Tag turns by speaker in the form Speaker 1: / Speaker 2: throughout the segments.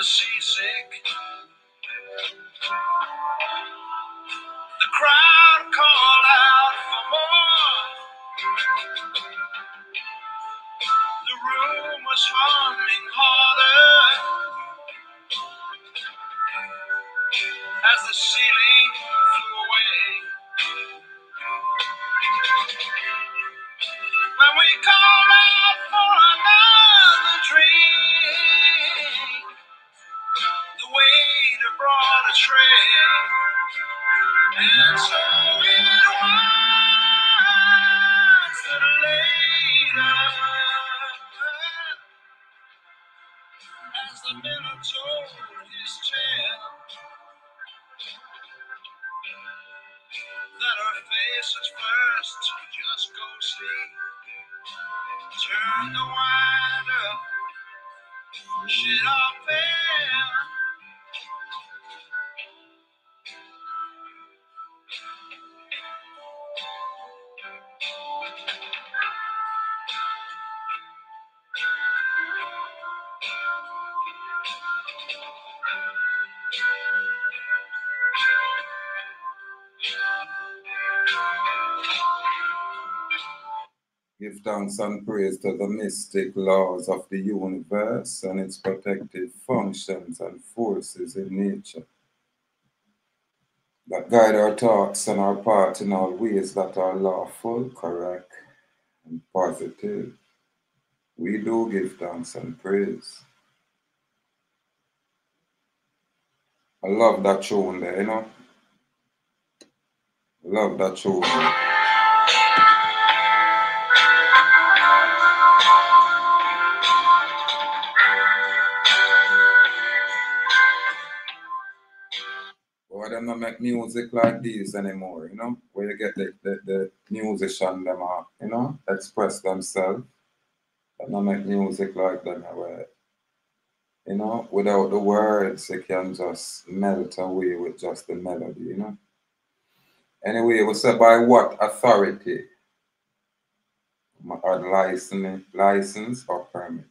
Speaker 1: seasick. The crowd called out for more. The room was humming harder as the ceiling flew away. When we called out for another drink, the waiter brought a tray, and so it was that later, as the miller told his tale, that her face was first just ghostly, turn the wine up, shit off pale.
Speaker 2: Give thanks and praise to the mystic laws of the universe and its protective functions and forces in nature that guide our thoughts and our part in all ways that are lawful, correct, and positive. We do give thanks and praise. I love that tune there, you know? Love that tune there. But them not make music like this anymore, you know? Where you get the musician them are, you know, express themselves. Them not make music like that where, you know, without the words, you can just melt away with just the melody, you know? Anyway, we say by what authority? Or license or permit.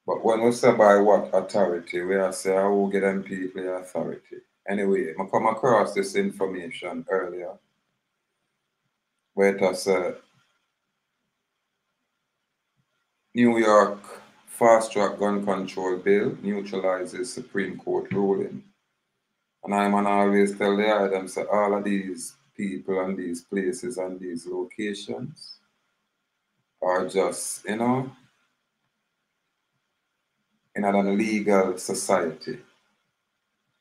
Speaker 2: But when we say by what authority, we are say I will get them people authority. Anyway, I come across this information earlier where it said New York fast-track gun control bill neutralizes Supreme Court ruling. And I'm gonna always tell the item, say all of these people and these places and these locations are just, you know, in a legal society.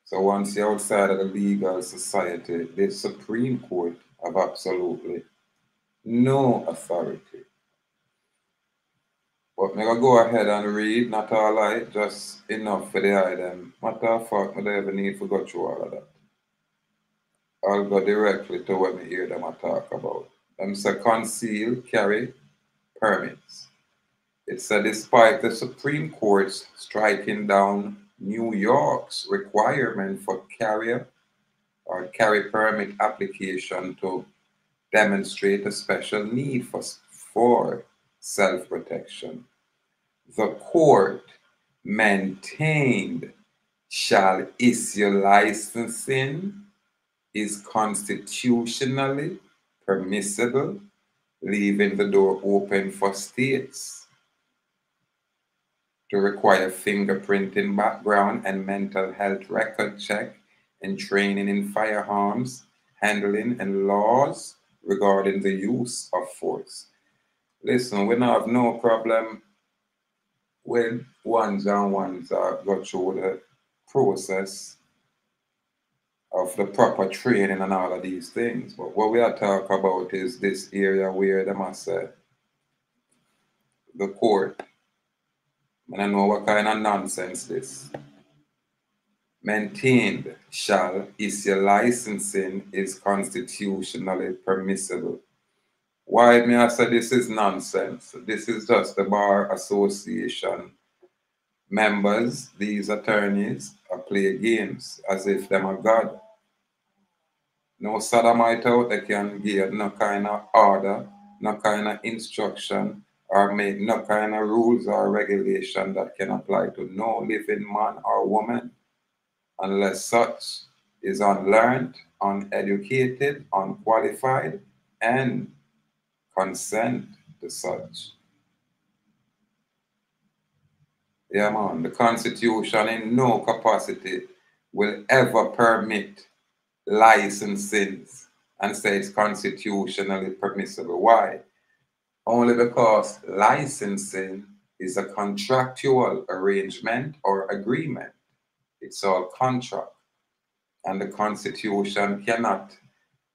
Speaker 2: So once you're outside of the legal society, the Supreme Court have absolutely no authority. But I'm going to go ahead and read, not all I, just enough for the item. Matter of fact, I don't even need to go through all of that. I'll go directly to what I hear them talk about. Them say conceal, carry, permits. It said despite the Supreme Court's striking down New York's requirement for carrier or carry permit application to demonstrate a special need for self-protection, the court maintained shall issue licensing is constitutionally permissible, leaving the door open for states to require fingerprinting background and mental health record check and training in firearms handling and laws regarding the use of force. Listen, we don't have no problem when ones go through the process of the proper training and all of these things. But what we are talking about is this area where they must say the court, I don't know what kind of nonsense this. Maintained shall issue licensing is constitutionally permissible. Why may I say this is nonsense? This is just the Bar Association members, these attorneys, are play games as if them are God. No sodomite out they can give no kind of order, no kind of instruction, or make no kind of rules or regulation that can apply to no living man or woman, unless such is unlearned, uneducated, unqualified, and consent to such. Yeah, man, the Constitution in no capacity will ever permit licensing and say it's constitutionally permissible. Why? Only because licensing is a contractual arrangement or agreement. It's all contract. And the Constitution cannot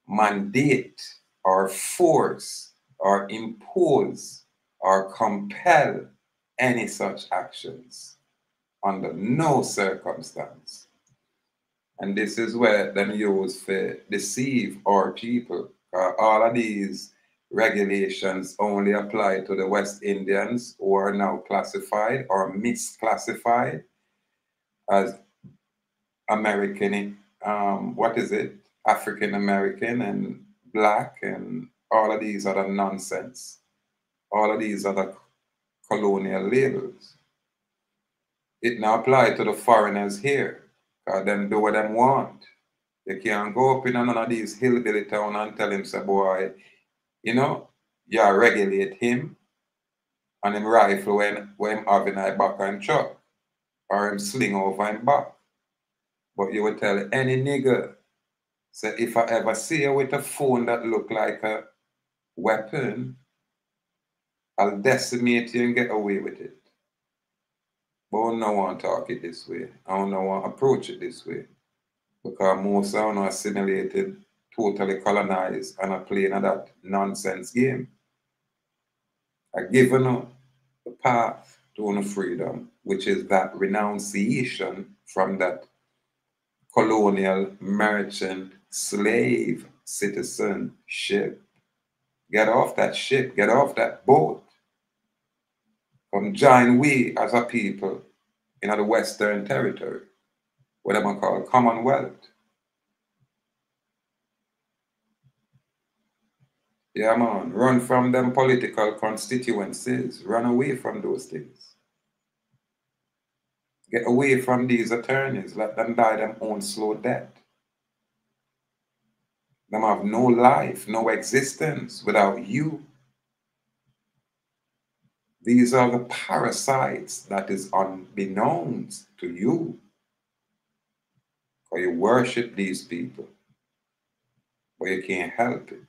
Speaker 2: mandate or force or impose or compel any such actions under no circumstance. And this is where them use to deceive our people. All of these regulations only apply to the West Indians who are now classified or misclassified as American, African American and Black and all of these other nonsense. All of these other colonial labels. It now apply to the foreigners here. Because them do what them want. They can't go up in none of these hillbilly town and tell him, say, boy, you know, you regulate him and him rifle when him having a back and truck or him sling over him back. But you would tell any nigger, say, if I ever see you with a phone that look like a weapon, I'll decimate you and get away with it. But I don't want to talk it this way. I don't want to approach it this way. Because most of them are assimilated, totally colonized, and are playing that nonsense game. I've given up the path to freedom, which is that renunciation from that colonial, merchant, slave citizenship. Get off that ship, get off that boat. Come join we as a people in the Western territory, what I'm call Commonwealth. Yeah, man, run from them political constituencies. Run away from those things. Get away from these attorneys. Let them die their own slow death. Them have no life, no existence without you. These are the parasites that is unbeknownst to you. Or you worship these people, but you can't help it.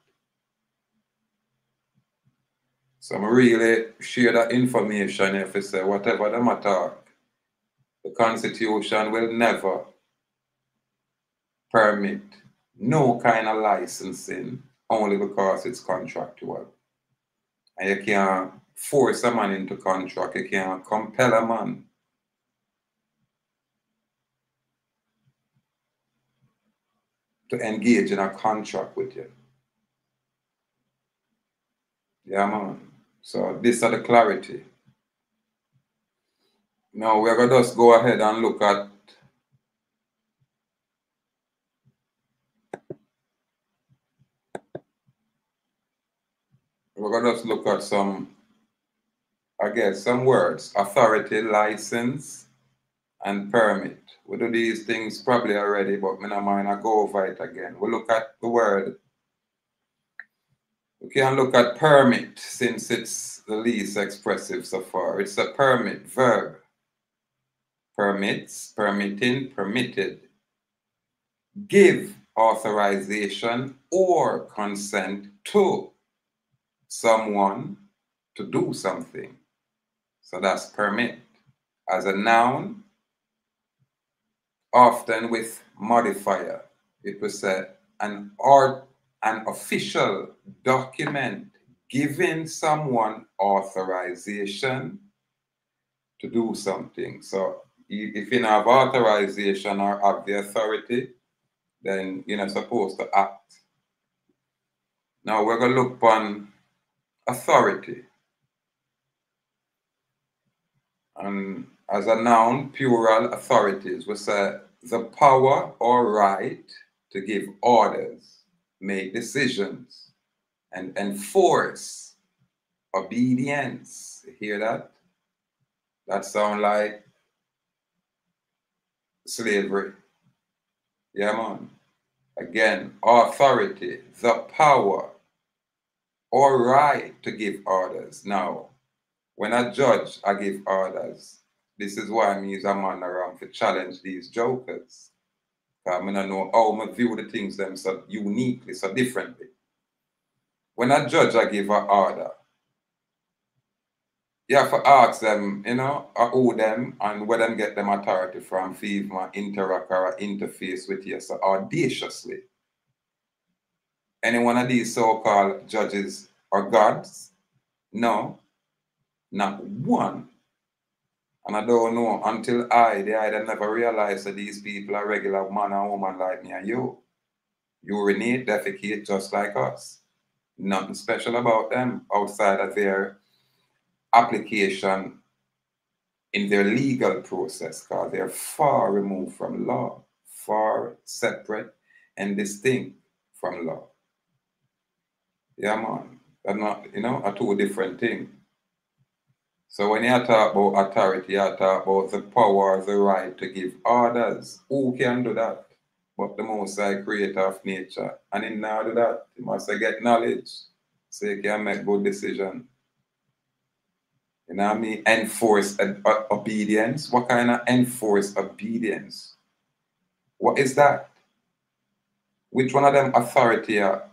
Speaker 2: So I'm really share that information if you say whatever them attack, the Constitution will never permit no kind of licensing only because it's contractual. And you can't force a man into contract, you can't compel a man to engage in a contract with you. Yeah, man. So this is the clarity. Now we're going to just go ahead and look at some, I guess, some words. Authority, license, and permit. We do these things probably already, but I don't mind, I go over it again. We look at the word. We can look at permit since it's the least expressive so far. It's a permit, verb. Permits, permitting, permitted. Give authorization or consent to someone to do something. So that's permit. As a noun, often with modifier, it was an official document giving someone authorization to do something. So if you have authorization or have the authority, then you're not supposed to act. Now we're going to look upon authority. And as a noun, plural authorities, we say the power or right to give orders, make decisions, and enforce Obedience. You hear that? That sound like slavery. Yeah, man. Again, authority, the power or right to give orders. Now, when I judge, I give orders. This is why I use a man around to challenge these jokers. I mean, I know how I view the things them so uniquely, so differently. When I judge, I give an order. You have to ask them, who them and where them get them authority from for even interact or interface with you so audaciously. Any one of these so-called judges are gods? No, not one. And I don't know until I never realized that these people are regular man and woman like me and you. Urinate, defecate just like us. Nothing special about them outside of their application in their legal process, because they're far removed from law, far separate and distinct from law. Yeah, man. They're not, a two different thing. So when you talk about authority, you talk about the power, the right to give orders. Who can do that? But the Most High Creator of nature. And in order to do that, you must get knowledge so you can make good decisions. You know what I mean? Enforce obedience. What kind of enforced obedience? What is that? Which one of them authority are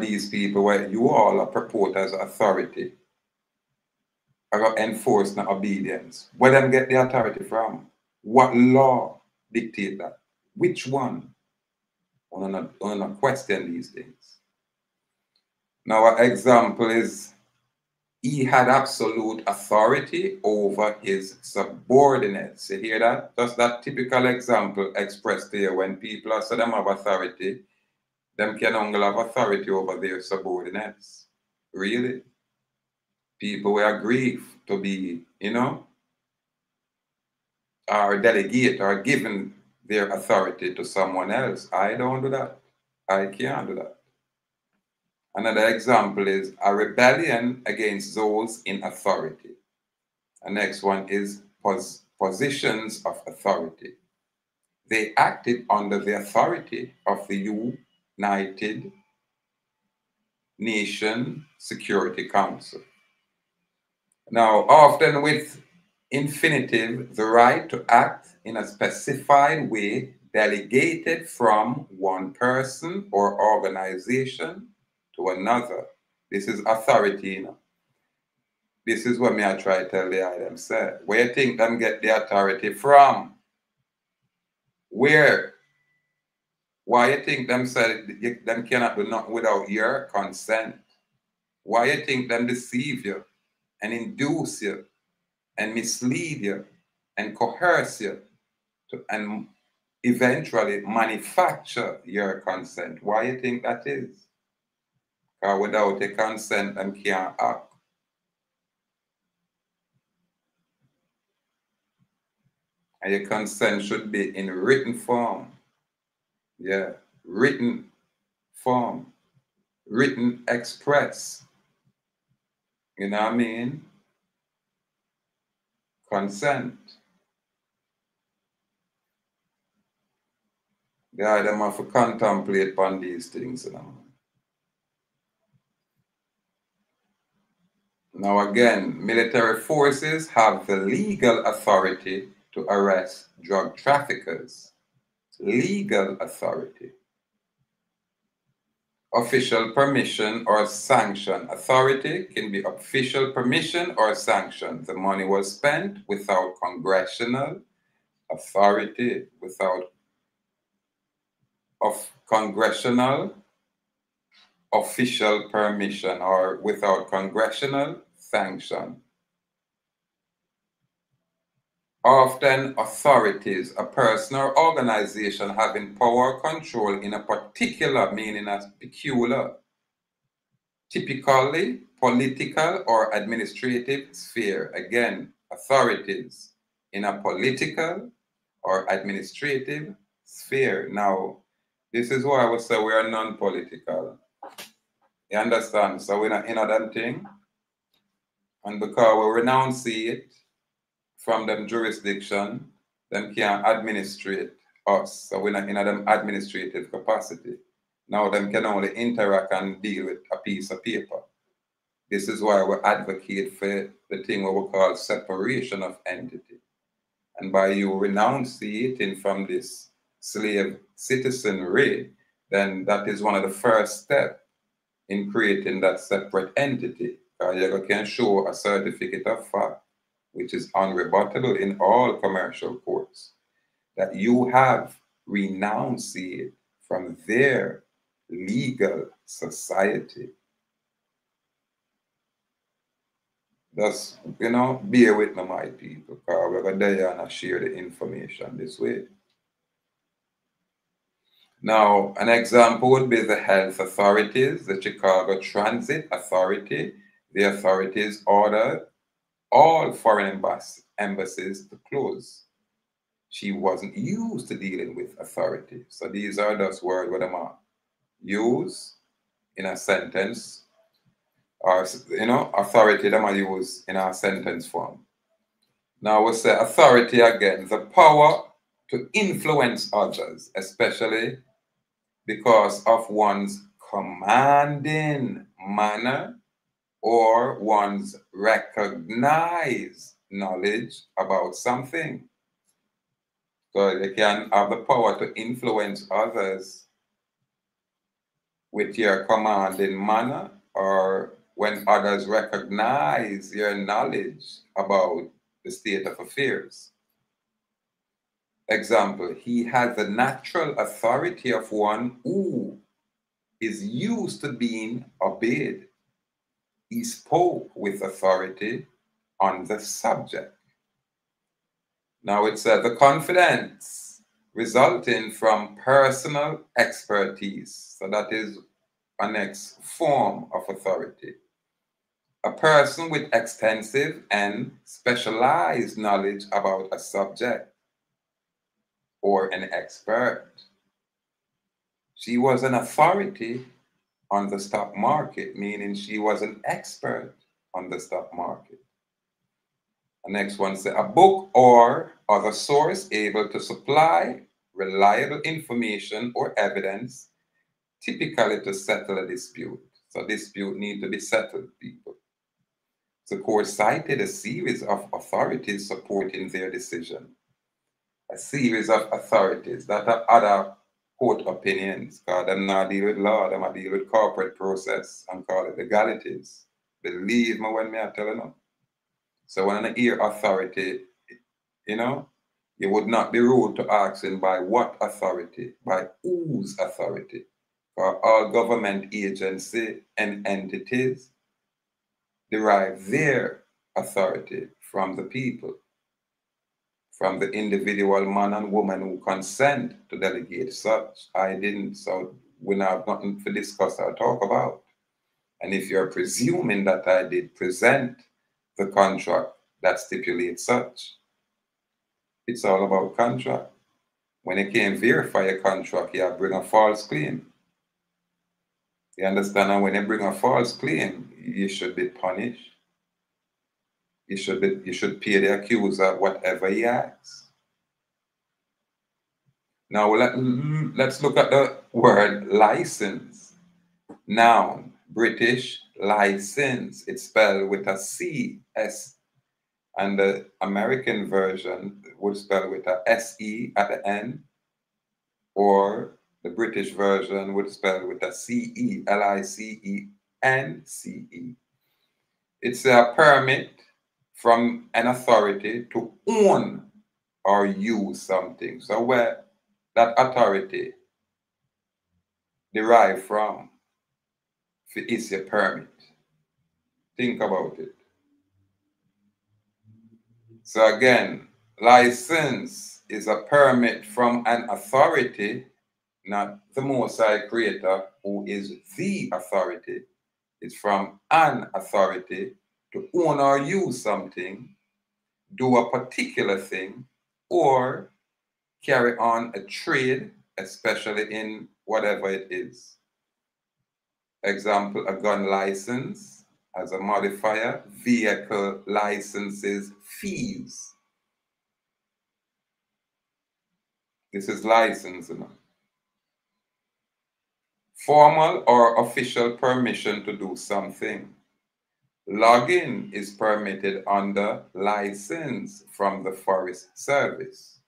Speaker 2: these people where you all are purport as authority? Are enforced obedience? Where them get the authority from? What law dictate that? Which one? I want to question these things. Now, an example is he had absolute authority over his subordinates. You hear that? Just that typical example expressed here when people are so them have authority, them can only have authority over their subordinates. Really? People will agree to be, or delegate or given their authority to someone else. I don't do that. I can't do that. Another example is a rebellion against those in authority. The next one is positions of authority. They acted under the authority of the United Nations Security Council. Now, often with infinitive, the right to act in a specified way delegated from one person or organization to another. This is authority, This is what I try to tell the item said. Where you think them get the authority from? Where? Why you think them said them cannot do nothing without your consent? Why you think them deceive you and induce you and mislead you and coerce you and eventually manufacture your consent? Why you think that is? Because without your consent, them can't act. And your consent should be in written form. Yeah, written form. Written express. You know what I mean? Consent. Yeah, them have to contemplate on these things, Now again, military forces have the legal authority to arrest drug traffickers. Legal authority. Official permission or sanction. Authority can be official permission or sanction. The money was spent without congressional authority, without congressional official permission or without congressional sanction. Often authorities, a person or organization having power or control in a particular, meaning as peculiar, typically political or administrative sphere. Again, authorities in a political or administrative sphere. Now, this is why I would say we are non-political. You understand? So we're not in a damn thing. And because we renunciate from them jurisdiction, them can't administrate us. So we're not in them administrative capacity. Now them can only interact and deal with a piece of paper. This is why we advocate for the thing what we call separation of entity. And by you renunciating from this slave citizenry, then that is one of the first steps in creating that separate entity. You can show a certificate of fact, which is unrebuttable in all commercial courts, that you have renunciated from their legal society. Thus, bear with me, my people, because we're going to share the information this way. Now, an example would be the health authorities, the Chicago Transit Authority. The authorities ordered all foreign embassies to close. She wasn't used to dealing with authority. So these are those words what I'm use in a sentence, or authority that I use in a sentence form. Now we say authority again, the power to influence others, especially because of one's commanding manner or one's recognized knowledge about something. So you can have the power to influence others with your commanding manner, or when others recognize your knowledge about the state of affairs. Example, he has the natural authority of one who is used to being obeyed. He spoke with authority on the subject. Now it says the confidence resulting from personal expertise. So that is a next form of authority. A person with extensive and specialized knowledge about a subject, or an expert. She was an authority on the stock market, meaning she was an expert on the stock market. The next one says a book or other source able to supply reliable information or evidence, typically to settle a dispute. So dispute need to be settled, people. The court cited a series of authorities supporting their decision. A series of authorities that have other court opinions, because them not deal with law, them are deal with corporate process and call it legalities. Believe me when me are telling them. So when I hear authority, you would not be rude to asking by what authority, by whose authority. For all government agency and entities derive their authority from the people, from the individual man and woman who consent to delegate such. I didn't, so we have nothing to discuss or talk about. And if you're presuming that I did present the contract that stipulates such, it's all about contract. When you can't verify a contract, you bring a false claim. You understand? And when you bring a false claim, you should be punished. You should pay the accuser whatever he asks. Now let's look at the word license. Noun, British license. It's spelled with a C, S, and the American version would spell with a S-E at the end, or the British version would spell with a C-E, L-I-C-E-N-C-E. It's a permit from an authority to own or use something. So where that authority derive from is a permit. Think about it. So again, license is a permit from an authority, not the Most High Creator, who is the authority. It's from an authority to own or use something, do a particular thing, or carry on a trade, especially in whatever it is. Example, a gun license as a modifier. Vehicle licenses fees. This is licensing. Formal or official permission to do something. Logging is permitted under license from the Forest Service.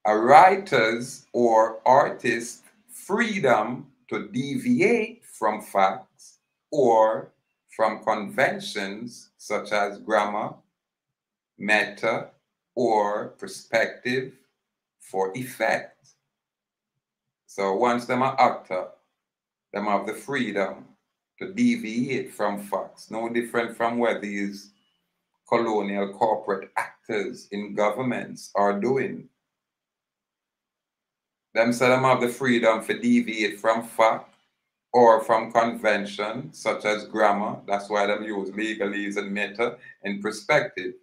Speaker 2: A writer's or artist's freedom to deviate from facts or from conventions such as grammar, meta, or perspective for effect. So once them are actor, them have the freedom to deviate from facts, no different from what these colonial corporate actors in governments are doing. Them say them have the freedom to deviate from fact or from convention, such as grammar. That's why them use legalese and meta and perspective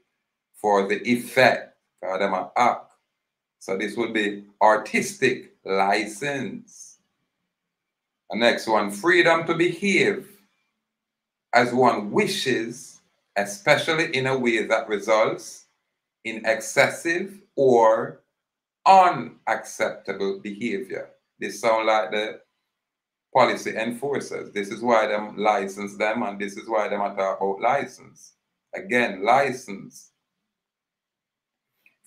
Speaker 2: for the effect, because them are act. So this would be artistic license. The next one, freedom to behave as one wishes, especially in a way that results in excessive or unacceptable behavior. This sound like the policy enforcers. This is why them license them, and this is why them are talk about license. Again, license.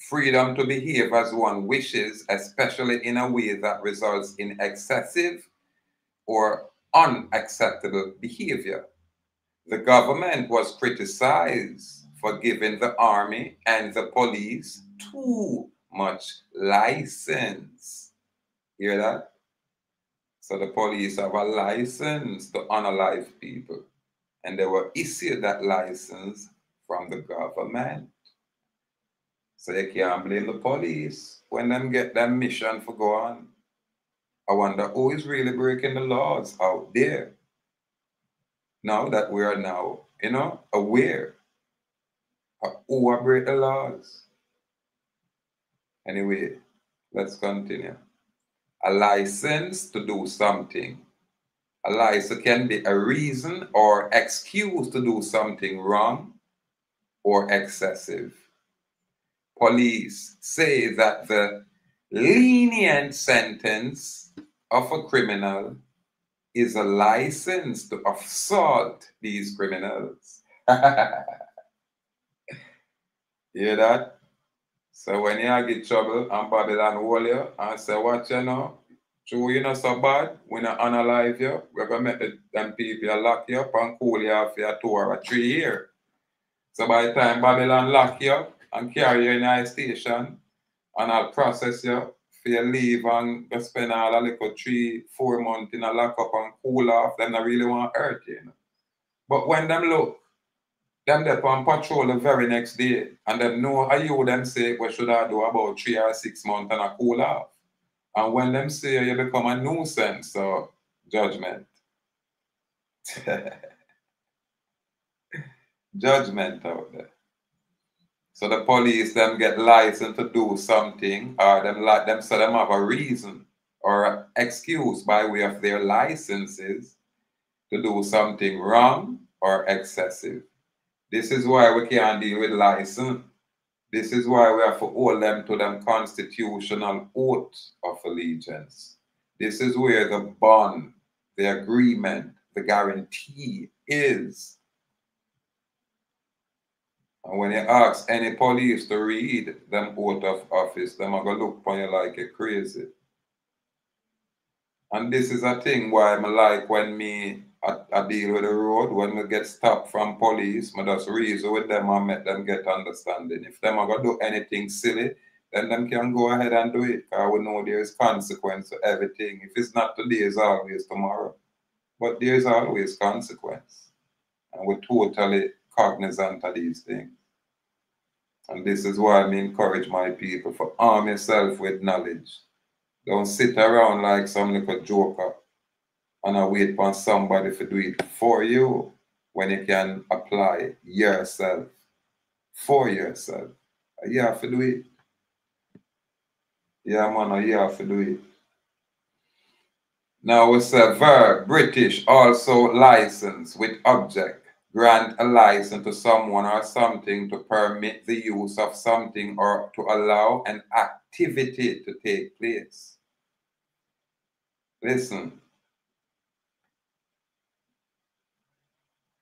Speaker 2: Freedom to behave as one wishes, especially in a way that results in excessive or unacceptable behavior. The government was criticized for giving the army and the police too much license. Hear that? So the police have a license to unalive people, and they were issued that license from the government. So you can't blame the police when them get that mission for go on. I wonder who is really breaking the laws out there now that we are now, aware of who are break the laws. Anyway, let's continue. A license to do something. A license can be a reason or excuse to do something wrong or excessive. Police say that the lenient sentence of a criminal is a license to assault these criminals. Hear that? So when you get trouble and Babylon hold you and say, what you know? True, you not so bad, we not unalive you. We're going to make them people lock you up and cool you off for a 2 or 3 years. So by the time Babylon lock you up and carry you in a station, and I'll process you for your leave and go spend all a little 3-4 months in a lockup and cool off, them not really want to hurt you. But when them look, them they on patrol the very next day, and them know how you them say, what should I do about 3 or 6 months and I cool off. And when them say you become a nuisance, so judgment. Judgment out there. So the police them get license to do something, or them so them have a reason or an excuse by way of their licenses to do something wrong or excessive. This is why we can't deal with license. This is why we have to hold them to them constitutional oath of allegiance. This is where the bond, the agreement, the guarantee is. And when you ask any police to read them oath of office, them are going to look upon you like you're crazy. And this is a thing why I like when I deal with the road, when we get stopped from police, I just reason with them and make them get understanding. If them are going to do anything silly, then them can go ahead and do it. Because we know there is consequence to everything. If it's not today, it's always tomorrow. But there is always consequence. And we're totally cognizant of these things. And this is why I encourage my people to arm yourself with knowledge. Don't sit around like some little joker and I wait for somebody to do it for you when you can apply yourself for yourself. You have to do it. Yeah, man, you have to do it. Now we say verb, British, also license with object. Grant a license to someone or something to permit the use of something or to allow an activity to take place. Listen,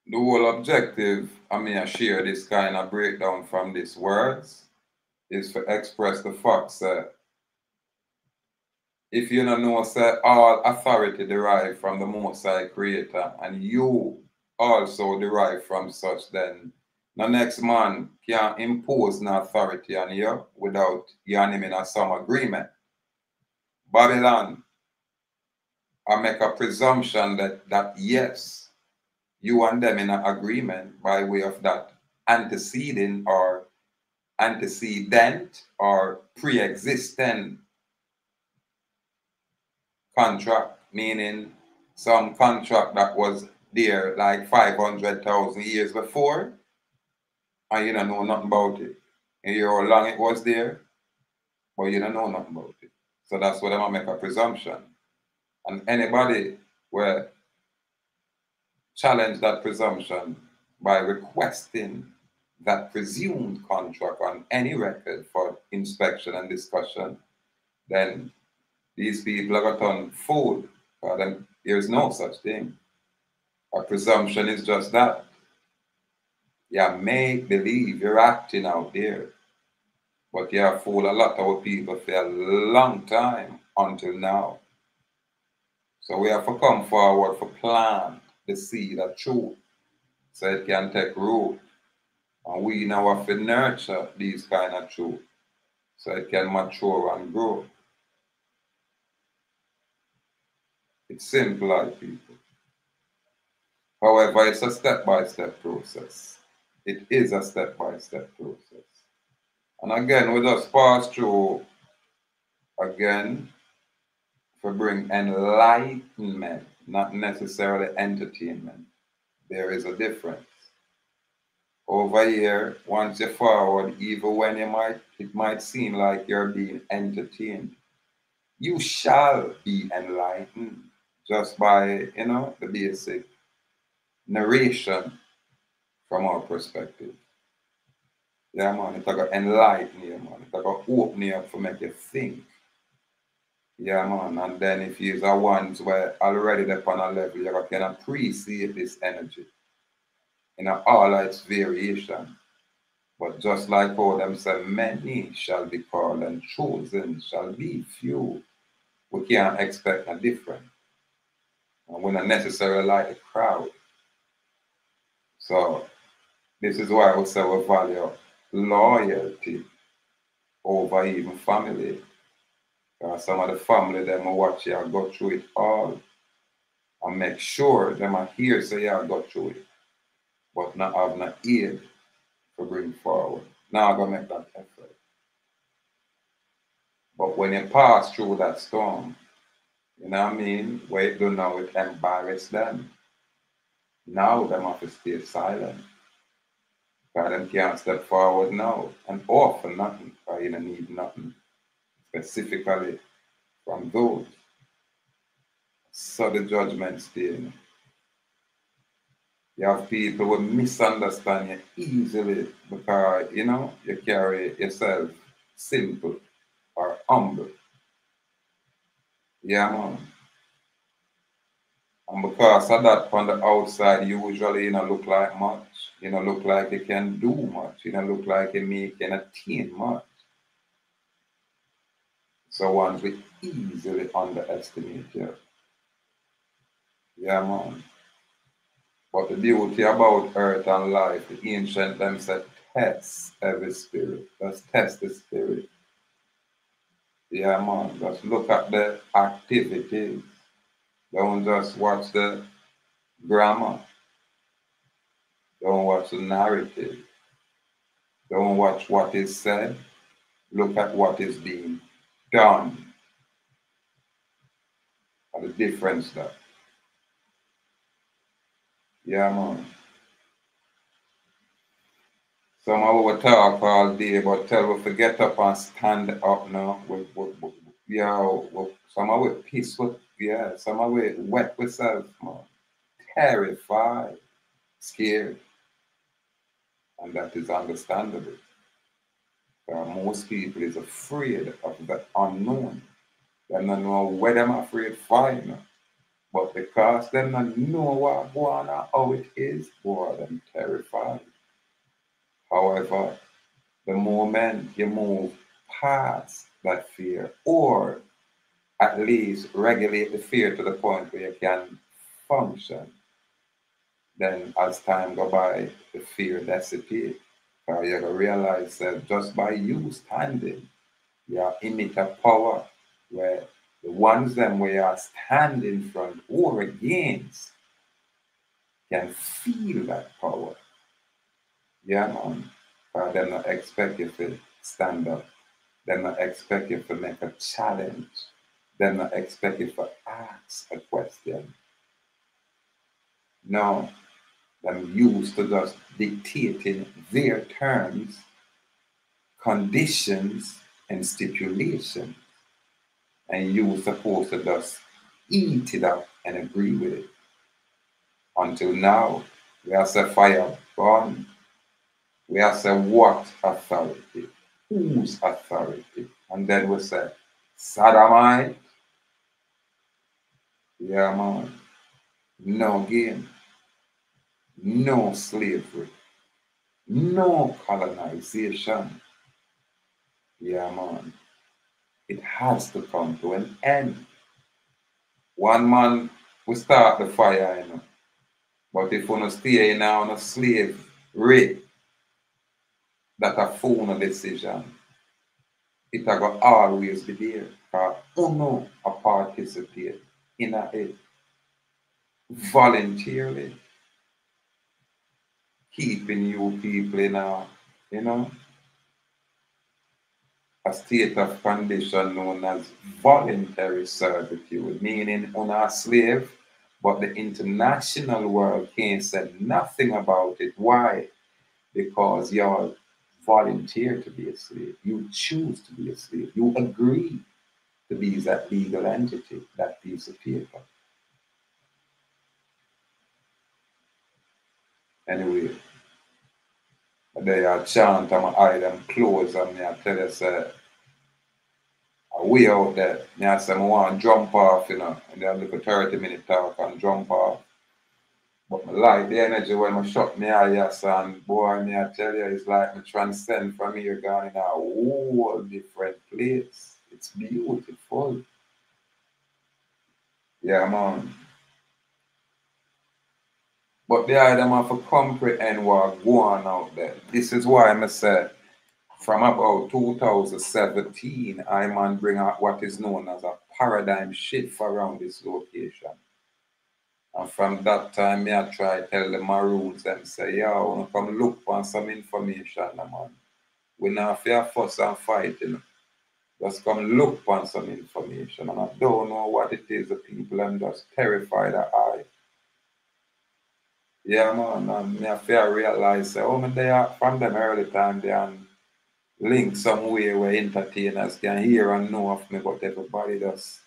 Speaker 2: the whole objective, I share this kind of breakdown from these words, is to express the fact that if you don't know, say all authority derived from the Most High Creator, and you also derive from such, then the next man can impose an authority on you without you and him in some agreement. Babylon, I make a presumption that yes, you and them in an agreement by way of that antecedent or pre-existent contract, meaning some contract that was there like 500,000 years before, and you don't know nothing about it. And you know how long it was there, but you don't know nothing about it. So that's what I'm gonna make a presumption. And anybody will challenge that presumption by requesting that presumed contract on any record for inspection and discussion, then these people are going to fool. Then there's no such thing. A presumption is just that. You make believe you're acting out there, but you have fooled a lot of people for a long time until now. So we have to come forward for plant the seed of truth so it can take root. And we now have to nurture these kind of truth so it can mature and grow. It's simple, like people. However, it's a step-by-step process. It is a step-by-step process. And again, we just pass through, again, to bring enlightenment, not necessarily entertainment. There is a difference. Over here, once you're forward, even when it might seem like you're being entertained, you shall be enlightened just by, the basic narration from our perspective. Yeah, man, it's going to enlighten you, man. It's going to open you up to make you think. Yeah, man, and then if you're the ones where already upon a level, you can appreciate this energy in all its variation. But just like how them say, many shall be called and chosen shall be few. We can't expect a different. And we're not necessarily like a crowd. So this is why we say we value loyalty over even family. Some of the family them watch you go through it all and make sure them are here so you go through it, but not have no aid to bring forward. Now I'm gonna make that effort. But when you pass through that storm, you know what I mean? Where you do now it embarrass them. Now them have to stay silent. Because them can't step forward now and offer nothing, because you don't need nothing specifically from those. So the judgment stay. You have people who misunderstand you easily because, you carry yourself simple or humble. Yeah, man. And because of that, on the outside, you usually, look like much. You don't look like you can do much. You don't look like you can attain much. So one will easily underestimate you. Yeah, man. But the beauty about earth and life, the ancient them said, test every spirit. Let's test the spirit. Yeah, man. Just look at the activities. Don't just watch the grammar. Don't watch the narrative. Don't watch what is said. Look at what is being done. And the difference there. Yeah, man. Some of we talk all day, but tell we forget up and stand up now. Some of we piss with yeah, some of it wet with self, man. Terrified, scared, and that is understandable. Most people is afraid of the unknown. They don't know where them afraid for, you know. But because them not know what go on and how it is, boy, them terrified. However, the moment you move past that fear, or at least regulate the fear to the point where you can function, then as time go by, the fear dissipates. You're gonna realize that just by you standing, you emit a power where the ones them where you stand in front or against can feel that power. Yeah, man. They not expect you to stand up. They not expect you to make a challenge. They not expect you to ask a question. No, them used to just dictating their terms, conditions, and stipulations. And you were supposed to just eat it up and agree with it. Until now, we have said fire burn. We have said what authority? Whose authority? And then we said sodomite. Yeah, man. No game. No slavery. No colonization. Yeah, man. It has to come to an end. One man will start the fire, you know. But if you don't stay in a slave rate, that a phone decision, it will always be there. Because no, I participate in it voluntarily, keeping you people in you know, a state of condition known as voluntary servitude, meaning on a slave, but the international world can't say nothing about it. Why? Because you're volunteer to be a slave. You choose to be a slave. You agree to be that legal entity, that piece of paper. Anyway, they are chant and my eye them close and me I tell you say way out there. Me I say I want to jump off, you know, and then look a 30-minute talk and jump off. But I like the energy when I shut my eyes and boy, me I tell you, it's like me transcend from here gone in a whole different place. It's beautiful. Yeah, man. But the item have to comprehend what go on out there. This is why I say from about 2017, I man bring out what is known as a paradigm shift around this location. And from that time, me I try tell the Maroons them say, yeah, I wanna come look for some information, man. We not fear fuss and fight, you know. Just come look for some information. And I don't know what it is, the people I'm just terrified of I. Yeah, man, and me I fear realize, oh, man, they are from them early time, they are linked some way where entertainers can hear and know of me, but everybody does.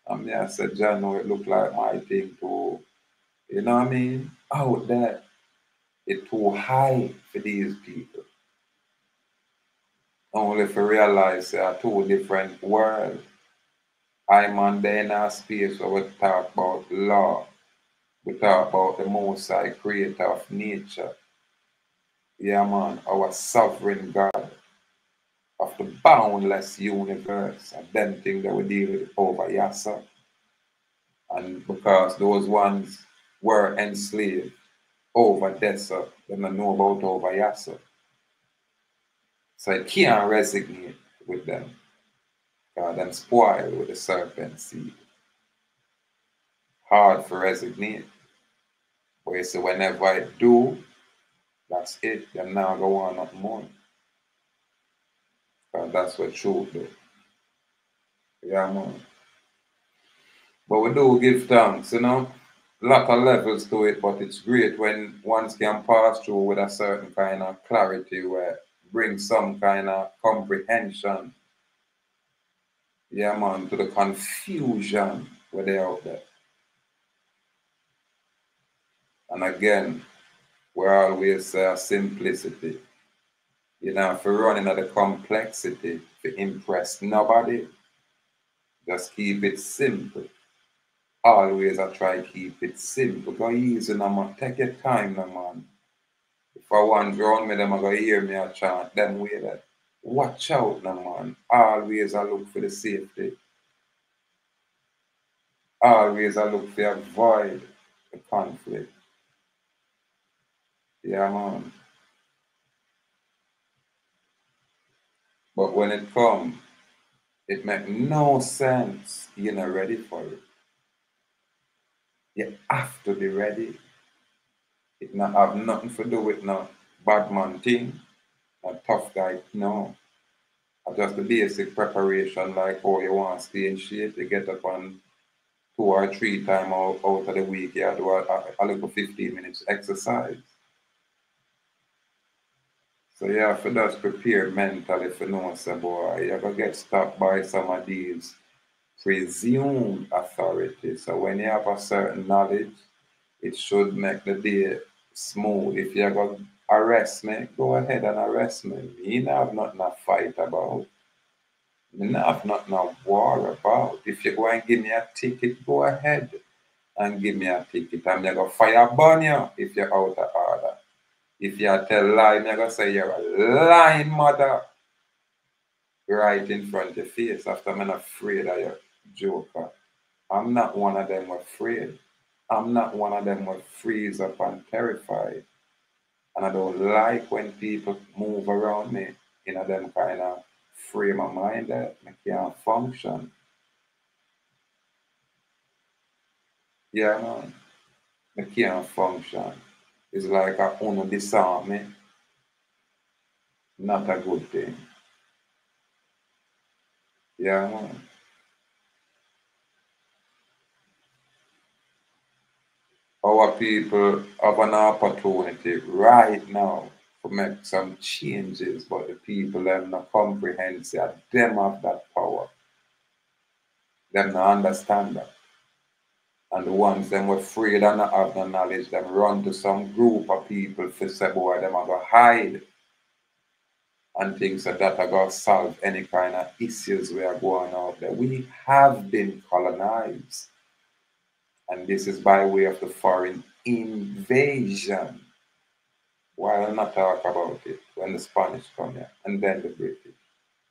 Speaker 2: And me I said, John, no, it look like my thing too. You know what I mean? Out there, it's too high for these people. Only if you realize there are two different worlds. I'm on there in a space where we talk about law. We talk about the Most High Creator of nature. Yeah, man, our sovereign God of the boundless universe. And then things that we deal with over Yasa. And because those ones were enslaved over Dessa, they don't know about over Yasa. So I can't resonate with them. Because them spoiled with the serpent seed. Hard for resignate. But you see, whenever I do, that's it. Them now go on nothing more. Because that's what truth do. Yeah, man. But we do give thanks, you know. A lot of levels to it, but it's great when one can pass through with a certain kind of clarity where brings some kind of comprehension. Yeah, man, to the confusion where they out there. And again, we always say simplicity. You know, if you're running at the complexity to impress nobody, just keep it simple. Always I try to keep it simple. Go easy now, man. Take your time now, man. If I want drown me, them I go hear me a chant, them way that. Watch out now, man. Always I look for the safety. Always I look for avoid the conflict. Yeah, man. But when it comes, it makes no sense. You're not ready for it. You have to be ready. It not have nothing to do with no bad man thing, a tough guy. No. Just the basic preparation, like how you want to stay in shape. You get up on 2 or 3 times out of the week. You do a little 15 minutes exercise. So you have to just prepare mentally for no say, boy, you're going to get stopped by some of these presumed authority. So when you have a certain knowledge, it should make the day smooth. If you're going to arrest me, go ahead and arrest me. You don't have nothing to fight about. You don't have nothing to war about. If you go and give me a ticket, go ahead and give me a ticket. I'm going to fire burn you if you're out of order. If you tell lie, I'm going to say you're a lying mother right in front of your face after I'm not afraid of your joker. I'm not one of them afraid. I'm not one of them who freeze up and terrified. And I don't like when people move around me in a them kind of frame of mind that I can't function. Yeah, man. I can't function. It's like I want to disarm me. Not a good thing. Yeah, man. Our people have an opportunity right now to make some changes, but the people have no comprehension. Them have that power. Them not understand that. And the ones them were afraid and not have no knowledge, them run to some group of people for say, boy, them are going to hide and things like that are going to solve any kind of issues we are going out there. We have been colonized. And this is by way of the foreign invasion. Why not talk about it when the Spanish come here and then the British?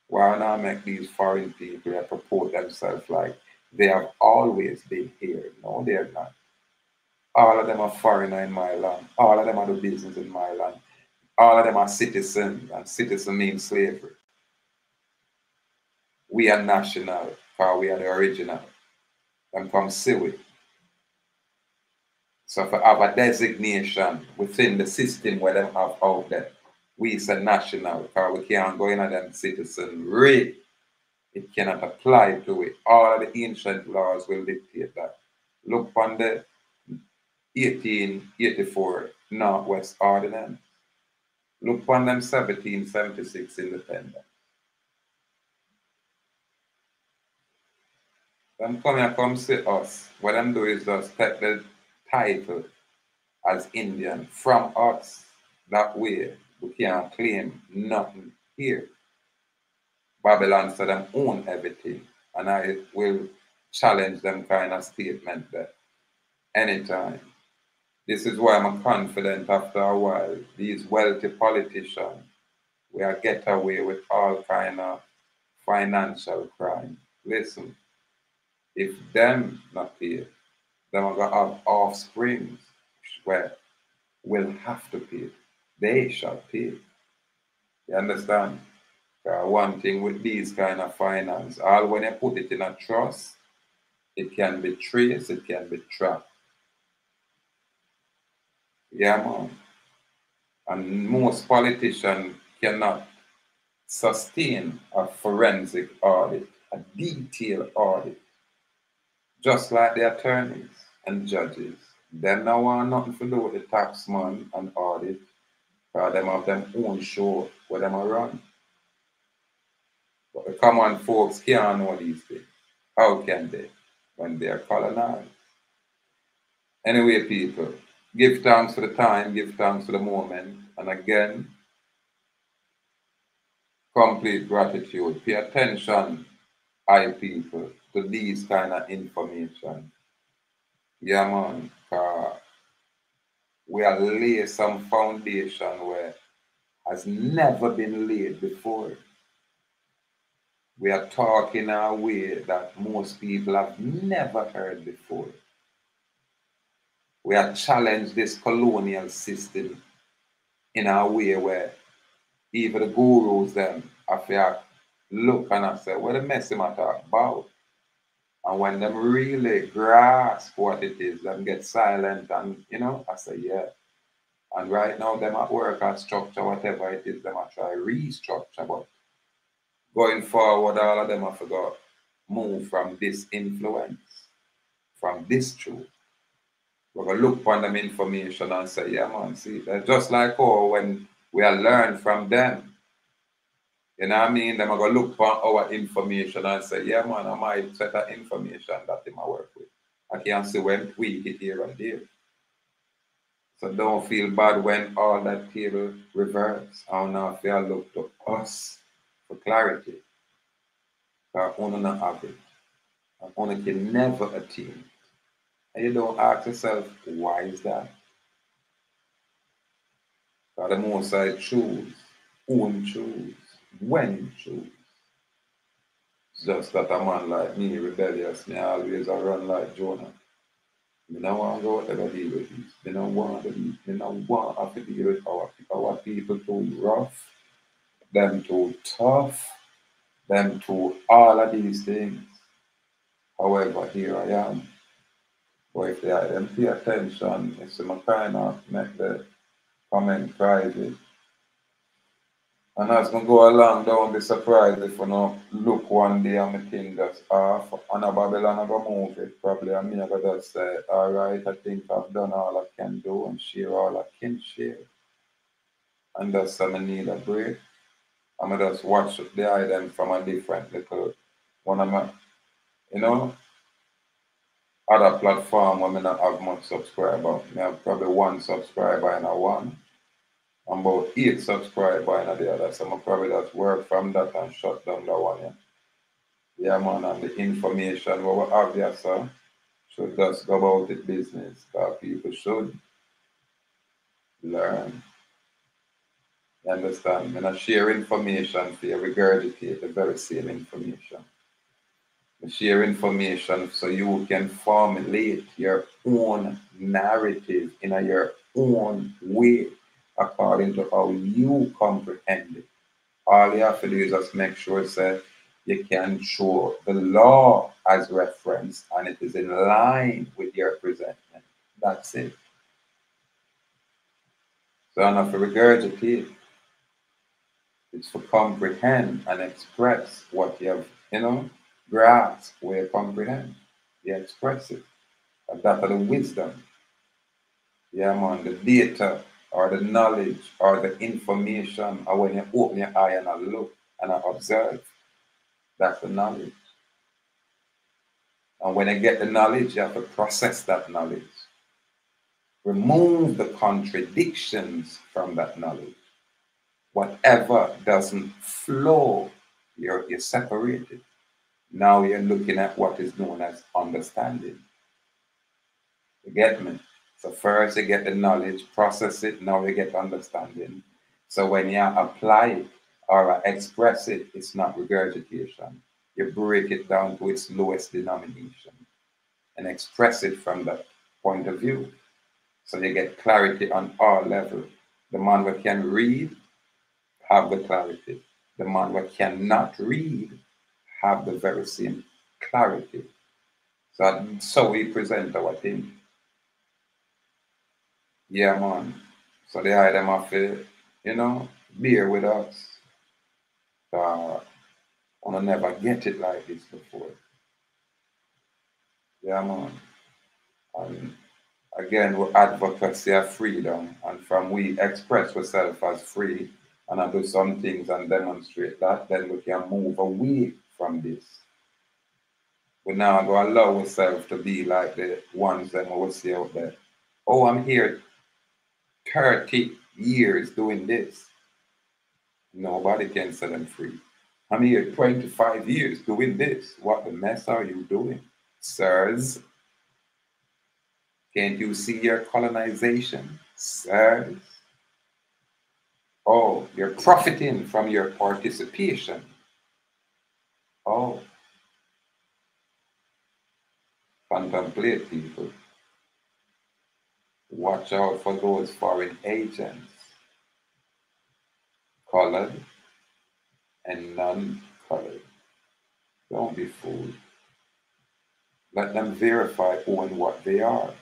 Speaker 2: Why not make these foreign people purport themselves like they have always been here? No, they're not. All of them are foreigner in my land. All of them are do business in my land. All of them are citizens, and citizen means slavery. We are national, because we are the original. Them come see we. So if I have a designation within the system where them have out there, we say national, because we can't go in at them citizenry. It cannot apply to it. All the ancient laws will dictate that. Look on the 1884 Northwest Ordinance. Look on them 1776 independence. Them come here, come see us. What them do is just take the title as Indian from us. That way, we can't claim nothing here. Babylon said them own everything. And I will challenge them kind of statement there anytime. This is why I'm confident after a while. These wealthy politicians will get away with all kind of financial crime. Listen, if them not pay, them are gonna have offspring where will have to pay. They shall pay. You understand? One thing with these kind of finance, all when you put it in a trust, it can be traced, it can be tracked. Yeah, man. And most politicians cannot sustain a forensic audit, a detailed audit, just like the attorneys and judges. Them now want nothing to do with the taxman and audit, because them have them own show where them are run. But the common folks can't know these things. How can they? when they are colonized. Anyway, people, give thanks for the time, give thanks for the moment, and again, complete gratitude. Pay attention, I people, to these kind of information. Yeah, man, we are lay some foundation where has never been laid before. We are talking a way that most people have never heard before. We have challenged this colonial system in a way where even the gurus them have to look and I say, what the mess am I talk about? And when them really grasp what it is, them get silent and I say, yeah. And right now them at work and structure whatever it is, them I try restructure, but going forward, all of them have to move from this influence, from this truth. We're going to look upon them information and say, yeah, man, see, they're just like when we are learned from them. You know what I mean? Them are going to look upon our information and say, yeah, man, I might set of information that they might work with. I can see when tweak it here and there. So don't feel bad when all that table reverts. I don't know if you look to us for clarity. Because only not average. And only can never attain. And you don't ask yourself, why is that? Because the most I choose, whom choose, when choose. It's just that a man like me, rebellious, me always I run like Jonah. Me don't want to go out there to deal with this. Me don't want to have to deal with our people too rough, them too tough, them too all of these things. However, here I am. But if they them pay attention, it's some kind of make the comment private. And as we go along, don't be surprised if you know look one day and my thing just off and a Babylon I go move it probably and me I go just say, alright, I think I've done all I can do and share all I can share. And that's I need a break. I'm gonna just watch the item from a different little one of my other platform where I not have much subscriber. I have probably one subscriber in a one. And about 8 subscribers in the other. So I probably just work from that and shut down that one. Yeah, yeah man, and the information what we have here, so should just go about the business. Because people should learn. You understand? When I share information for you, regurgitate the very same information. I share information so you can formulate your own narrative in your own way according to how you comprehend it. All you have to do is just make sure that you can show the law as reference and it is in line with your presentment. That's it. So I have to regurgitate. It's to comprehend and express what you have, grasp where you comprehend. You express it. And that's the wisdom. Yeah, man, the data or the knowledge or the information, or when you open your eye and I look and I observe, that's the knowledge. And when you get the knowledge, you have to process that knowledge. Remove the contradictions from that knowledge. Whatever doesn't flow, you're separated. Now you're looking at what is known as understanding. You get me? So first you get the knowledge, process it, now you get understanding. So when you apply it or express it, it's not regurgitation. You break it down to its lowest denomination and express it from that point of view. So you get clarity on all levels. The man who can read, have the clarity. The man who cannot read, have the very same clarity. So that's how we present our thing. Yeah, man. So the item have to, bear with us. I never get it like this before. Yeah, man. And again, we advocacy of freedom, and from we express ourselves as free and I do some things and demonstrate that, then we can move away from this. We now go allow ourselves to be like the ones that we see out there. Oh, I'm here 30 years doing this. Nobody can set them free. I'm here 25 years doing this. What the mess are you doing? Sirs, can't you see your colonization? Sirs? Oh, you're profiting from your participation. Oh, contemplate, people. Watch out for those foreign agents, colored and non-colored. Don't be fooled. Let them verify who and what they are.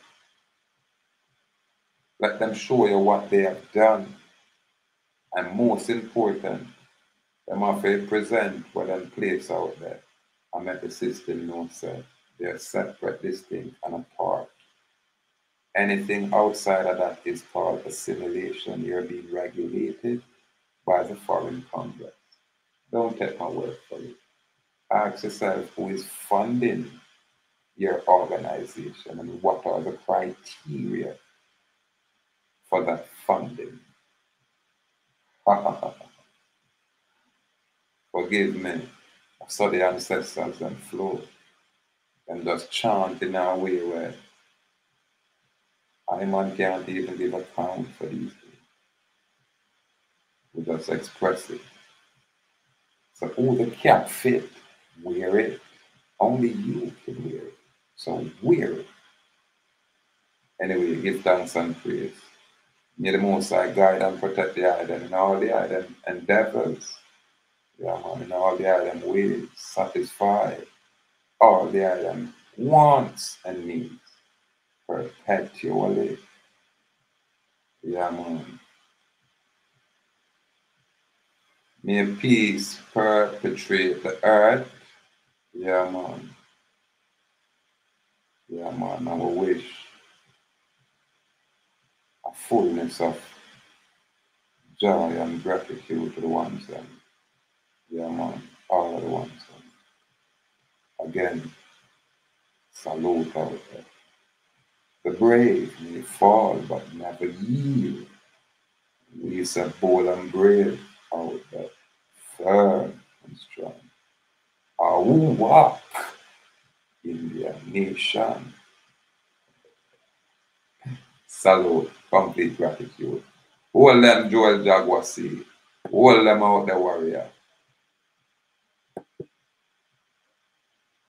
Speaker 2: Let them show you what they have done. And most important, them have to present what them place out there and make the system know that they're separate, distinct, and apart. Anything outside of that is called assimilation. You're being regulated by the foreign Congress. Don't take my word for it. Ask yourself who is funding your organization and what are the criteria for that funding. Forgive me. I saw the ancestors and flow and just chant in a way where I man can't even give account for these things. We just express it. So who the cap fit, wear it. Only you can wear it. So wear it. Anyway, give thanks and praise. May the Most High guide and protect the island in all the island endeavors. Yeah, man, in all the island ways, satisfy all the island wants and needs perpetually. Yeah, man. May peace perpetuate the earth. Yeah, man. Yeah, man. I will wish a fullness of joy and gratitude to the ones that, yeah, man, all of the ones. Again, salute out there. The brave may fall, but never yield. We are bold and brave out there, firm and strong. I will walk in their nation. Salute, complete gratitude. All them Joel Jaguar see. All them out the warrior.